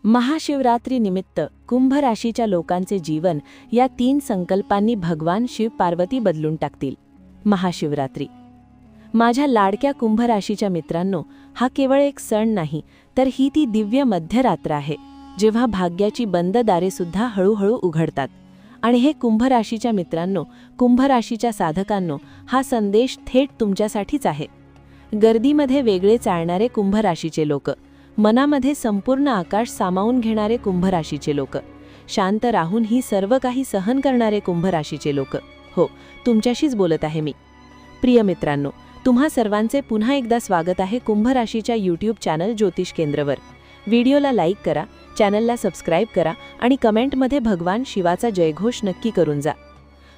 महाशिवरात्री निमित्त कुंभ राशीच्या लोकांचे जीवन या 3 संकल्पांनी भगवान शिव पार्वती बदलून टाकतील. महाशिवरात्री. माझ्या लाडक्या कुंभ राशीच्या मित्रांनो, हा केवळ एक सण नाही, तर ही ती दिव्य मध्यरात्र आहे, जेव्हा भाग्याची बंद दारे सुद्धा हळूहळू उघडतात. आणि हे कुंभ राशीच्या मित्रांनो, कुंभ राशीच्या साधकांनो, हा संदेश थेट तुमच्यासाठीच आहे. गर्दीमध्ये वेगळे चालणारे कुंभ राशीचे लोक, मनामध्ये संपूर्ण आकाश सामावून घेणारे कुंभ राशीचे लोक, शांत राहून ही सर्व काही सहन करणारे कुंभ राशीचे लोक. हो, तुमच्याशीच बोलत आहे मी. प्रिय मित्रांनो, तुम्हा सर्वांचे पुन्हा एकदा स्वागत आहे कुंभ राशीच्या यूट्यूब चॅनल ज्योतिष केंद्रवर. व्हिडिओला लाईक करा, चॅनलला सबस्क्राईब करा आणि कमेंटमध्ये भगवान शिवाचा जयघोष नक्की करून जा.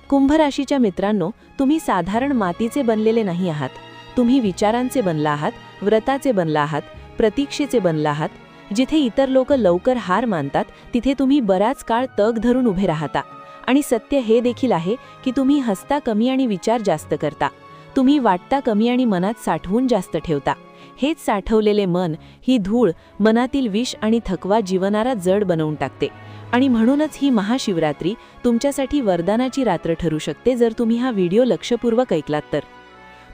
कुंभ राशीच्या मित्रांनो, तुम्ही साधारण मातीचे बनलेले नाही आहात. तुम्ही विचारांचे बनला आहात, व्रताचे बनला आहात, प्रतीक्षेचे बनला आहात. जिथे इतर लोक लवकर हार मानतात, तिथे तुम्ही बराच काळ तग धरून उभे राहता. आणि सत्य हे देखील आहे की तुम्ही हसता कमी आणि विचार जास्त करता. तुम्ही वाटता कमी आणि मनात साठवून जास्त ठेवता. हेच साठवलेले मन, ही धूळ, मनातील विष आणि थकवा जीवनाला जड बनवून टाकते. आणि म्हणूनच ही महाशिवरात्री तुमच्यासाठी वरदानाची रात्र ठरू शकते, जर तुम्ही हा व्हिडिओ लक्षपूर्वक ऐकलात तर.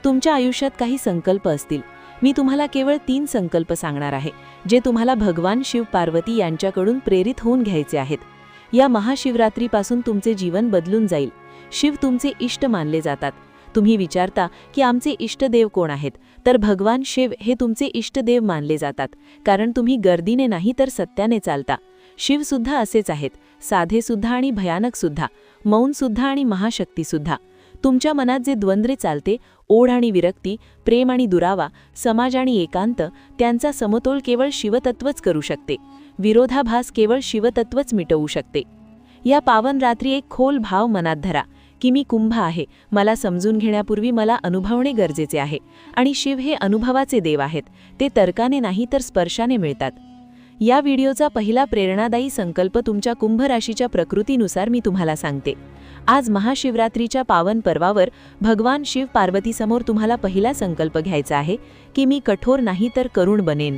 तुमच्या आयुष्यात काही संकल्प असतील. मी तुम्हाला केवळ 3 संकल्प सांगणार आहे, जे तुम्हाला भगवान शिव पार्वती यांच्याकडून प्रेरित होऊन घ्यायचे आहेत. या महाशिवरात्रीपासून तुमचे जीवन बदलून जाईल. शिव तुमचे इष्ट मानले जातात. तुम्ही विचारता की आमचे इष्टदेव कोण आहेत, तर भगवान शिव हे तुमचे इष्टदेव मानले जातात, कारण तुम्ही गर्दीने नाही तर सत्याने चालता. शिवसुद्धा असेच आहेत, साधेसुद्धा आणि भयानकसुद्धा, मौनसुद्धा आणि महाशक्तीसुद्धा. तुमच्या मनात जे द्वंद्वे चालते, ओढ आणि विरक्ती, प्रेम आणि दुरावा, समाज आणि एकांत, त्यांचा समतोल केवळ शिवतत्वच करू शकते. विरोधाभास केवळ शिवतत्वच मिटवू शकते. या पावन रात्री एक खोल भाव मनात धरा की मी कुंभ आहे. मला समजून घेण्यापूर्वी मला अनुभवणे गरजेचे आहे. आणि शिव हे अनुभवाचे देव आहेत. ते तर्काने नाही तर स्पर्शाने मिळतात. या व्हिडिओचा पहिला प्रेरणादायी संकल्प तुमच्या कुंभ राशीच्या प्रकृतीनुसार मी तुम्हाला सांगते. आज महाशिवरात्रीच्या पावन पर्वावर भगवान शिव पार्वतीसमोर तुम्हाला पहिला संकल्प घ्यायचा आहे की मी कठोर नाही तर करुण बनेन.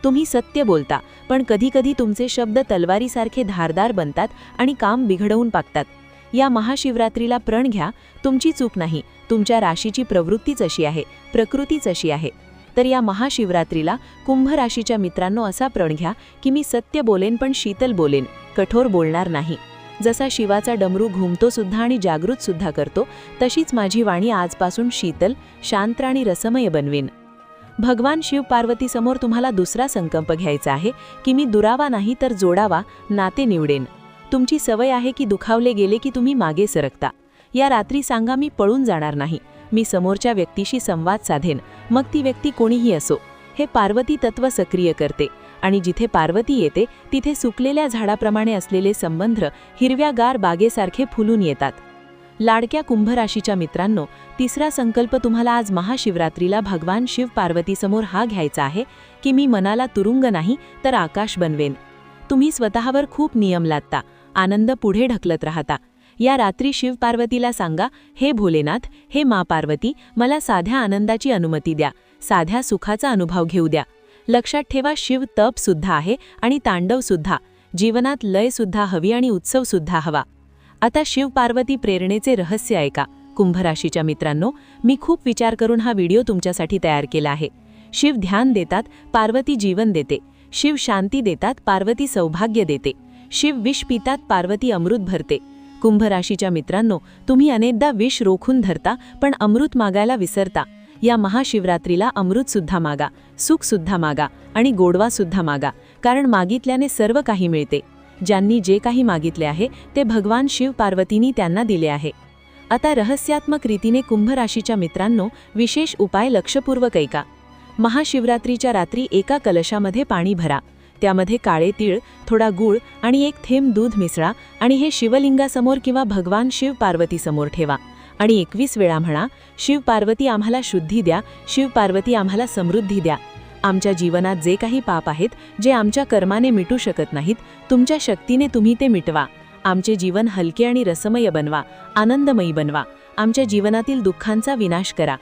तुम्ही सत्य बोलता, पण कधीकधी तुमचे शब्द तलवारीसारखे धारदार बनतात आणि काम बिघडवून टाकतात. या महाशिवरात्रीला प्रण घ्या, तुमची चूक नाही, तुमच्या राशीची प्रवृत्तीच अशी आहे, प्रकृतीच अशी आहे. तर या महाशिवरात्रीला कुंभ राशीच्या मित्रांनो असा प्रण घ्या की मी सत्य बोलेन, पण शीतल बोलेन, कठोर बोलणार नाही. जसा शिवाचा डमरू घुमतो सुद्धा आणि जागृत सुद्धा करतो, तशीच माझी वाणी आजपासून शीतल, शांत आणि रसमय बनवेन. भगवान शिव पार्वतीसमोर तुम्हाला दुसरा संकल्प घ्यायचा आहे की मी दुरावा नाही तर जोडावा नाते निवडेन. तुमची सवय आहे की दुखावले गेले की तुम्ही मागे सरकता. या रात्री सांगा मी पळून जाणार नाही. मी समोरच्या व्यक्तीशी संवाद साधेन, मग ती व्यक्ती कोणीही असो. हे पार्वती तत्व सक्रिय करते. आणि जिथे पार्वती येते तिथे सुकलेल्या झाडाप्रमाणे असलेले संबंध हिरव्यागार बागेसारखे फुलून येतात. लाडक्या कुंभ राशीच्या मित्रांनो, तिसरा संकल्प तुम्हाला आज महाशिवरात्रीला भगवान शिव पार्वतीसमोर हा घ्यायचा आहे की मी मनाला तुरुंग नाही तर आकाश बनवेन. तुम्ही स्वतःवर खूप नियम लादता, आनंद पुढे ढकलत राहता. या रात्री शिव पार्वतीला सांगा, हे भोलेनाथ, हे मा पार्वती, मला साध्या आनंदाची अनुमती द्या, साध्या सुखाचा अनुभव घेऊ द्या. लक्षात ठेवा, शिव तप सुद्धा आहे आणि तांडव सुद्धा. जीवनात लय सुद्धा हवी आणि उत्सव सुद्धा हवा. आता शिव पार्वती प्रेरणेचे रहस्य ऐका. कुंभ राशीच्या मित्रांनो, मी खूप विचार करून हा व्हिडिओ तुमच्यासाठी तयार केला आहे. शिव ध्यान देतात, पार्वती जीवन देते. शिव शांती देतात, पार्वती सौभाग्य देते. शिव विष पितात, पार्वती अमृत भरते. कुंभ राशीच्या मित्रांनो, तुम्ही अनेकदा विष रोखून धरता, पण अमृत मागायला विसरता. या महाशिवरात्रीला अमृत सुद्धा मागा, सुख सुद्धा मागा आणि गोडवा सुद्धा मागा, कारण मागितल्याने सर्व काही मिळते. ज्यांनी जे काही मागितले आहे ते भगवान शिव पार्वतींनी त्यांना दिले आहे. आता रहस्यात्मक रीतीने कुंभ राशीच्या मित्रांनो, विशेष उपाय लक्षपूर्वक ऐका. महाशिवरात्रीच्या रात्री एका कलशामध्ये पाणी भरा. त्यामध्ये काळे तीळ, थोडा गूळ आणि एक थेंब दूध मिसळा आणि हे शिवलिंगासमोर किंवा भगवान शिव पार्वतीसमोर ठेवा. आणि 21 वेळा म्हणा, शिव पार्वती आम्हाला शुद्धी द्या, शिव पार्वती आम्हाला समृद्धी द्या. आमच्या जीवनात जे काही पाप आहेत, जे आमच्या कर्माने मिटू शकत नाहीत, तुमच्या शक्तीने तुम्ही ते मिटवा. आमचे जीवन हलके आणि रसमय बनवा, आनंदमयी बनवा. आमच्या जीवनातील दुःखांचा विनाश करा.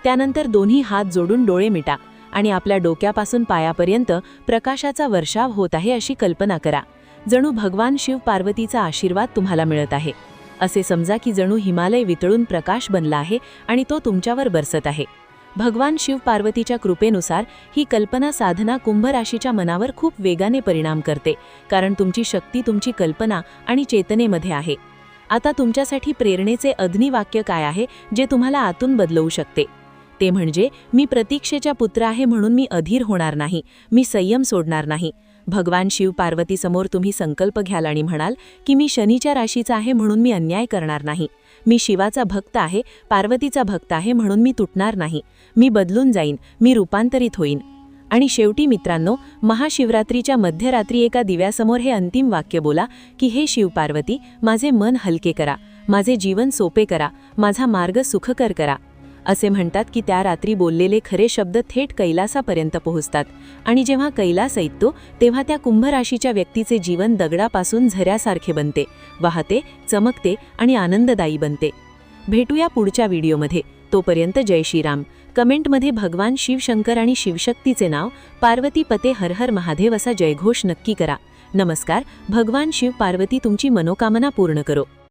त्यानंतर दोन्ही हात जोडून डोळे मिटा आणि आपल्या डोक्यापासून पायापर्यंत प्रकाशाचा वर्षाव होत आहे अशी कल्पना करा. जणू भगवान शिव पार्वतीचा आशीर्वाद तुम्हाला मिळत आहे. असे समजा की जणू हिमालय वितळून प्रकाश बनला आहे आणि तो तुमच्यावर बरसत आहे. भगवान शिव पार्वतीच्या कृपेनुसार ही कल्पना साधना कुंभ राशीच्या मनावर खूप वेगाने परिणाम करते, कारण तुमची शक्ती तुमची कल्पना आणि चेतनेमध्ये आहे. आता तुमच्यासाठी प्रेरणेचे अग्निवाक्य काय आहे जे तुम्हाला आतून बदलवू शकते? ते म्हणजे, मी प्रतीक्षेचा पुत्र आहे म्हणून मी अधीर होणार नाही, मी संयम सोडणार नाही. भगवान शिव पार्वतीसमोर तुम्ही संकल्प घ्याल आणि म्हणाल की मी शनीच्या राशीचा आहे म्हणून मी अन्याय करणार नाही. मी शिवाचा भक्त आहे, पार्वतीचा भक्त आहे म्हणून मी तुटणार नाही. मी बदलून जाईन, मी रूपांतरित होईन. आणि शेवटी मित्रांनो, महाशिवरात्रीच्या मध्यरात्री एका दिव्यासमोर हे अंतिम वाक्य बोला की हे शिव पार्वती, माझे मन हलके करा, माझे जीवन सोपे करा, माझा मार्ग सुखकर करा. असे म्हणतात की त्या रात्री बोललेले खरे शब्द थेट कैलासापर्यंत पोहोचतात, आणि जेव्हा कैलास ऐकतो तेव्हा त्या कुंभ राशीच्या व्यक्तीचे जीवन दगडापासून झऱ्यासारखे बनते, वाहते, चमकते आणि आनंददायी बनते. भेटूया पुढच्या व्हिडिओमध्ये. तोपर्यंत जय श्रीराम. कमेंटमध्ये भगवान शिवशंकर आणि शिवशक्तीचे नाव, पार्वती पते हर हर महादेव असा जयघोष नक्की करा. नमस्कार. भगवान शिव पार्वती तुमची मनोकामना पूर्ण करो.